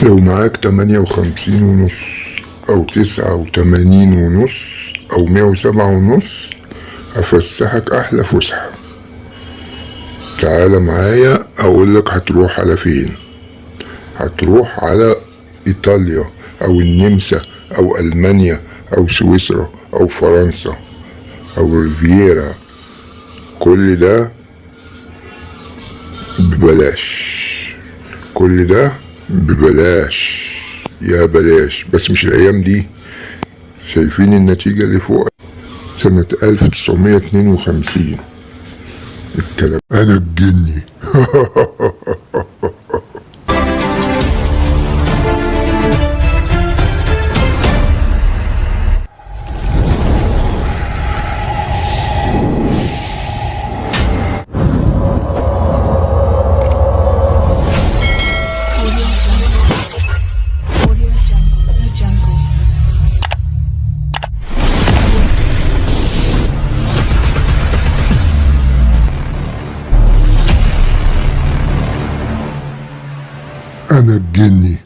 لو معاك 58 ونص أو 89 ونص أو 107 ونص هفسحك أحلى فسحة. تعالى معايا أقولك هتروح على فين. هتروح على إيطاليا أو النمسا أو ألمانيا أو سويسرا أو فرنسا أو ريفيرا. كل ده ببلاش، كل ده ببلاش يا بلاش. بس مش الأيام دي. شايفين النتيجة اللي فوق؟ سنة 1952 الكلام. أنا الجني. أنا الجني.